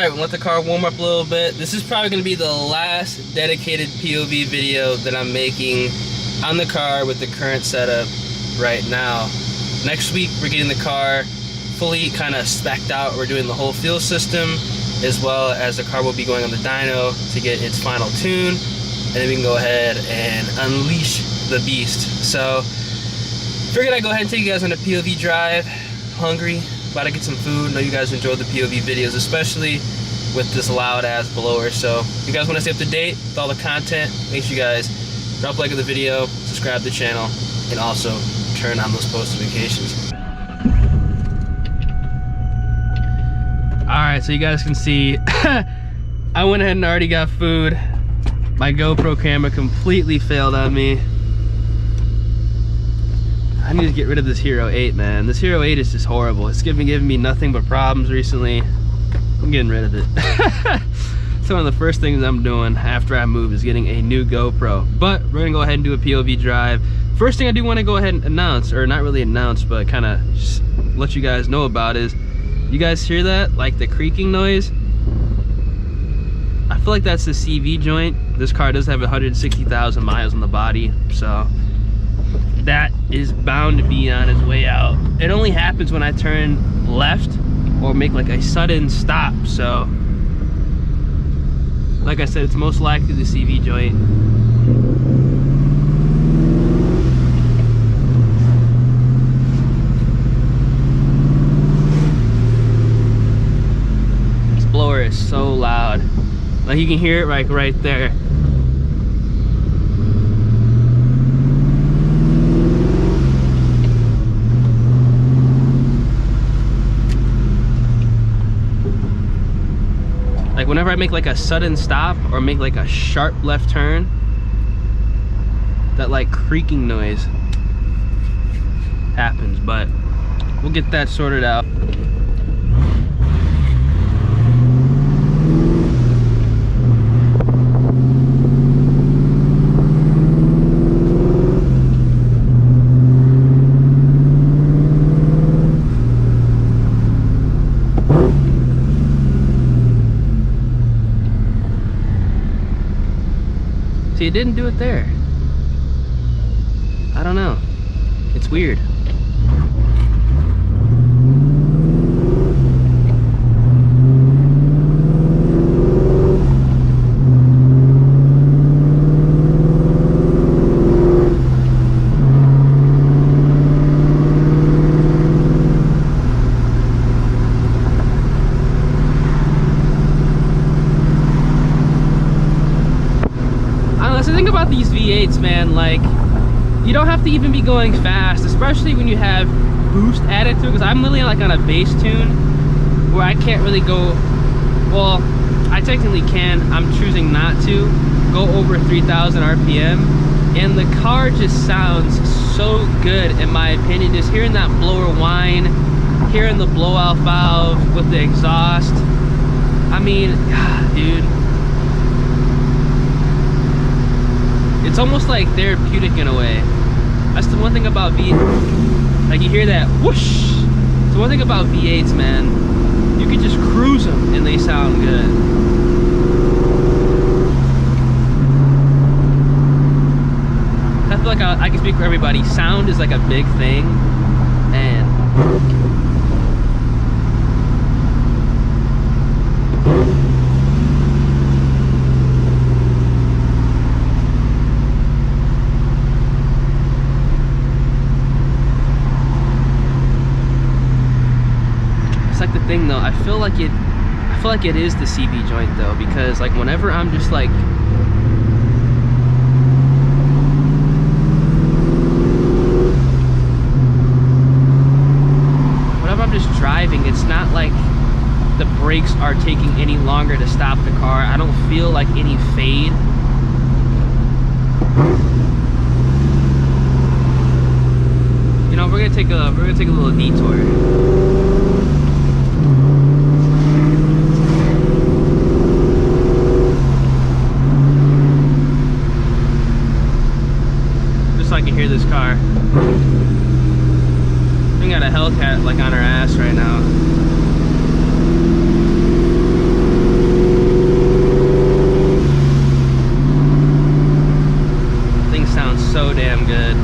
drive and let the car warm up a little bit. This is probably going to be the last dedicated POV video that I'm making on the car with the current setup right now. Next week we're getting the car fully kind of spec'd out. We're doing the whole fuel system, as well as the car will be going on the dyno to get its final tune, and then we can go ahead and unleash the beast. So figured I'd go ahead and take you guys on a POV drive. Hungry, about to get some food. I know you guys enjoyed the POV videos, especially with this loud ass blower. So if you guys want to stay up to date with all the content, make sure you guys drop a like of the video, subscribe to the channel, and also turn on those post notifications. Alright, so you guys can see I went ahead and already got food. My GoPro camera completely failed on me. I need to get rid of this Hero 8, man. This Hero 8 is just horrible. It's giving me nothing but problems recently. I'm getting rid of it. So one of the first things I'm doing after I move is getting a new GoPro. But we're gonna go ahead and do a POV drive. First thing I do want to go ahead and announce, or not really announce, but kind of just let you guys know about is, you guys hear that? Like the creaking noise? I feel like that's the CV joint. This car does have 160,000 miles on the body, so that is bound to be on its way out. It only happens when I turn left or make like a sudden stop, so like I said, it's most likely the CV joint. This blower is so loud. Like you can hear it like right there. Like whenever I make like a sudden stop or make like a sharp left turn, that like creaking noise happens, but we'll get that sorted out. See, it didn't do it there. I don't know. It's weird. The thing about these V8s, man, like, you don't have to even be going fast, especially when you have boost added to it, because I'm literally like on a bass tune where I can't really go, well, I technically can, I'm choosing not to go over 3,000 RPM, and the car just sounds so good in my opinion. Just hearing that blower whine, hearing the blowout valve with the exhaust, I mean, God, dude. It's almost like therapeutic in a way. That's the one thing about V8s. Like you hear that whoosh. It's the one thing about V8s, man. You can just cruise them and they sound good. I feel like I can speak for everybody. Sound is like a big thing, and like the thing though, I feel like it is the CV joint though, because like whenever I'm just like driving, it's not like the brakes are taking any longer to stop the car. I don't feel like any fade. You know, we're gonna take a little detour. So I can hear this car. We got a Hellcat like on our ass right now. so damn good.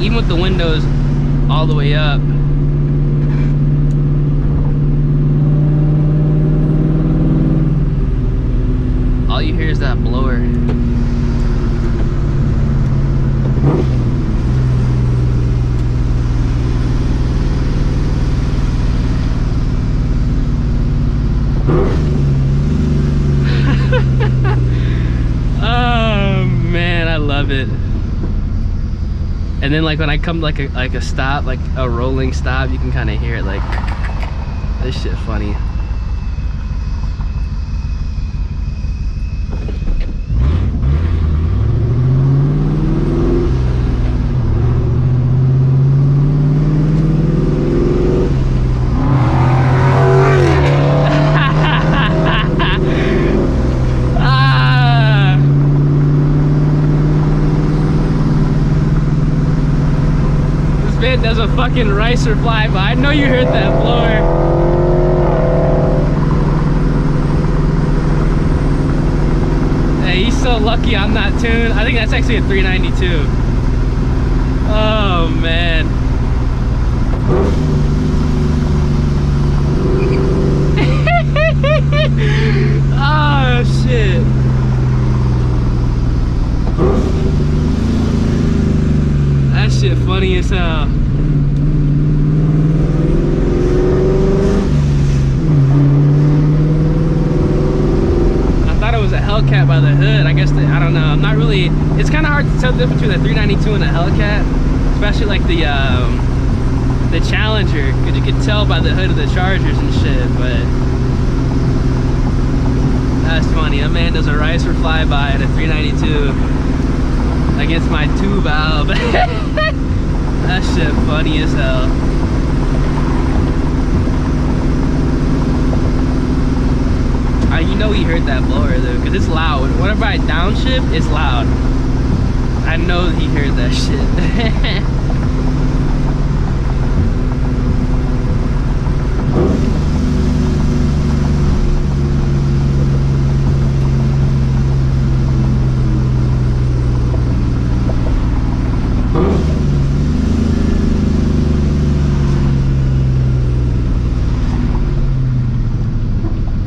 Even with the windows all the way up, all you hear is that blower. Oh man, I love it. And then like when I come to like a stop, like a rolling stop, you can kind of hear it like, this shit funny. Does a fucking ricer flyby. I know you heard that blower. Hey, he's so lucky I'm not tuned. I think that's actually a 392. Oh man. Oh shit. That shit funny as hell. Hellcat by the hood. I guess I don't know. I'm not really. It's kind of hard to tell the difference between a 392 and a Hellcat, especially like the Challenger, because you can tell by the hood of the Chargers and shit. But that's funny. A man does a ricer flyby at a 392 against my 2 valve. That shit funny as hell. You know he heard that blower though, because it's loud. Whenever I downshift, it's loud. I know he heard that shit.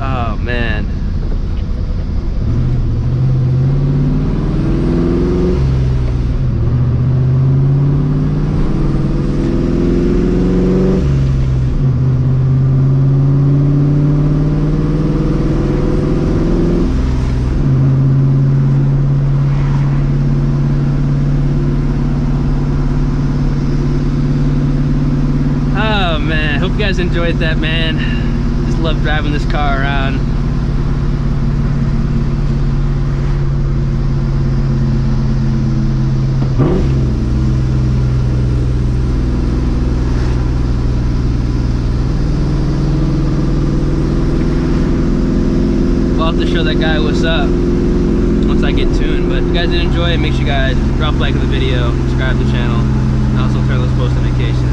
Oh man. Hope you guys enjoyed that, man. Just love driving this car around. I'll have to show that guy what's up once I get tuned. But if you guys did enjoy it, make sure you guys drop a like on the video, subscribe to the channel, and also turn on those post notifications.